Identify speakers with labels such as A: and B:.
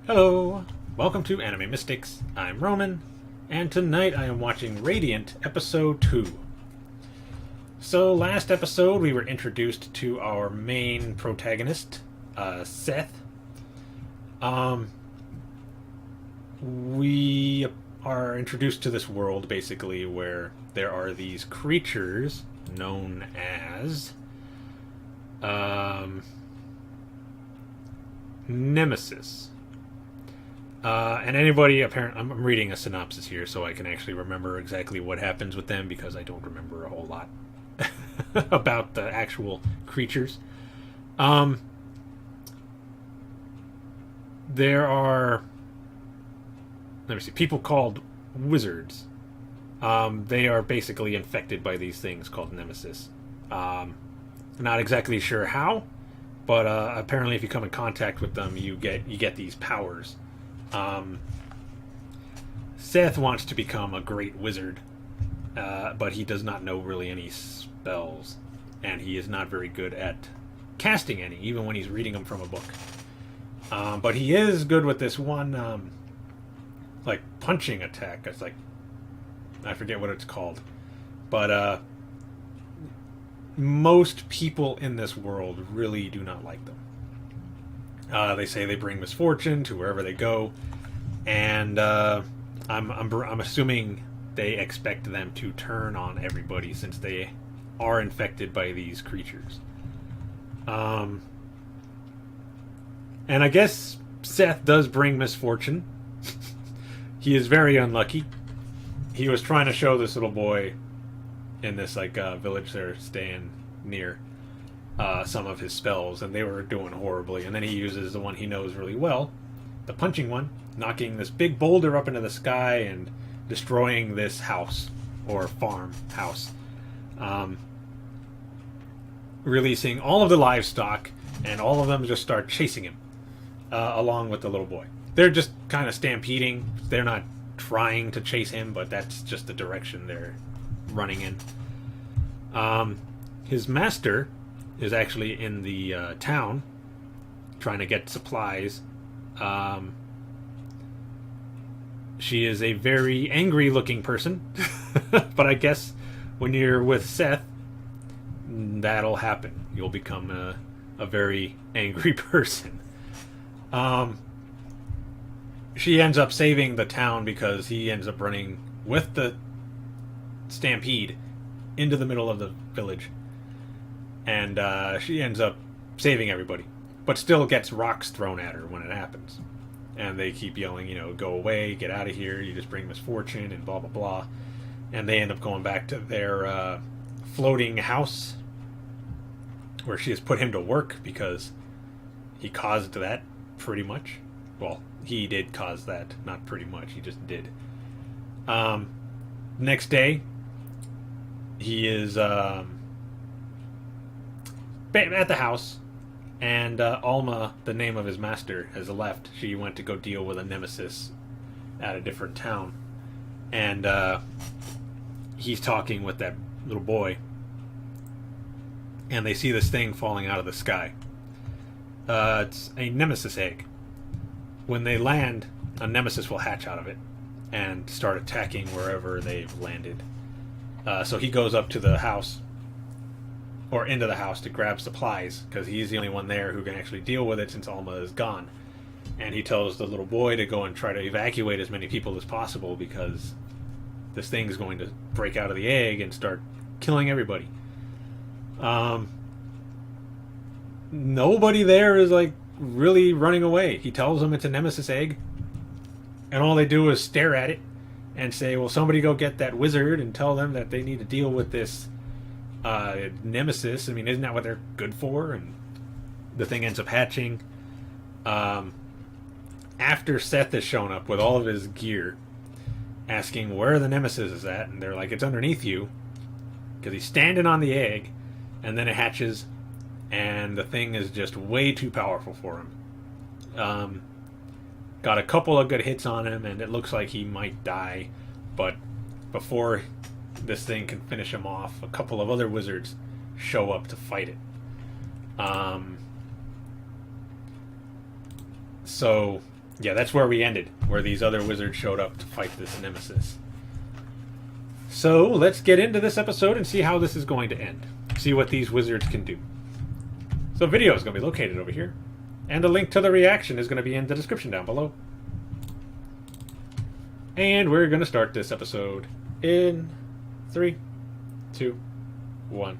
A: Hello, welcome to Anime Mystics. I'm Roman, and tonight I am watching Radiant Episode 2. So, last episode we were introduced to our main protagonist, Seth. Um, we are introduced to this world basically where there are these creatures known as Nemesis. And anybody apparent, I'm reading a synopsis here so I can actually remember exactly what happens with them because I don't remember a whole lot about the actual creatures. Um, there are, let me see, people called wizards. They are basically infected by these things called Nemesis. Not exactly sure how, but apparently if you come in contact with them, you get these powers. Um, Seth wants to become a great wizard, but he does not know really any spells, and he is not very good at casting any, even when he's reading them from a book. But he is good with this one, like punching attack. It's like I forget what it's called, but most people in this world really do not like them. They say they bring misfortune to wherever they go, and I'm assuming they expect them to turn on everybody since they are infected by these creatures. And I guess Seth does bring misfortune. He is very unlucky. He was trying to show this little boy in this village they're staying near some of his spells, and they were doing horribly. And then he uses the one he knows really well, the punching one, knocking this big boulder up into the sky and destroying this house or farmhouse, releasing all of the livestock, and all of them just start chasing him along with the little boy. They're just kind of stampeding. They're not trying to chase him, but that's just the direction they're running in. His master is actually in the town trying to get supplies. She is a very angry looking person, but I guess when you're with Seth, that'll happen. You'll become a very angry person. She ends up saving the town because he ends up running with the stampede into the middle of the village, and she ends up saving everybody, but still gets rocks thrown at her when it happens. And they keep yelling, go away, get out of here, you just bring misfortune, and blah blah blah. And they end up going back to their floating house where she has put him to work because he caused that, pretty much. Well, he did cause that, not pretty much, he just did. Next day, he is at the house, and Alma, the name of his master, has left. She went to go deal with a nemesis at a different town, and he's talking with that little boy, and they see this thing falling out of the sky. It's a nemesis egg. When they land, a nemesis will hatch out of it and start attacking wherever they've landed. So he goes up to the house, or into the house, to grab supplies because he's the only one there who can actually deal with it since Alma is gone. And he tells the little boy to go and try to evacuate as many people as possible because this thing is going to break out of the egg and start killing everybody. Nobody there is really running away. He tells them it's a nemesis egg, and all they do is stare at it and say, well, somebody go get that wizard and tell them that they need to deal with this nemesis. I mean, isn't that what they're good for? And the thing ends up hatching. After Seth has shown up with all of his gear, asking where the nemesis is at, and they're like, it's underneath you, because he's standing on the egg, and then it hatches, and the thing is just way too powerful for him. Got a couple of good hits on him, and it looks like he might die, but before this thing can finish him off, a couple of other wizards show up to fight it. So Yeah, that's where we ended, where these other wizards showed up to fight this nemesis. So let's get into this episode and see how this is going to end. See what these wizards can do. So video is going to be located over here. And a link to the reaction is going to be in the description down below. And we're going to start this episode in 3, 2, 1.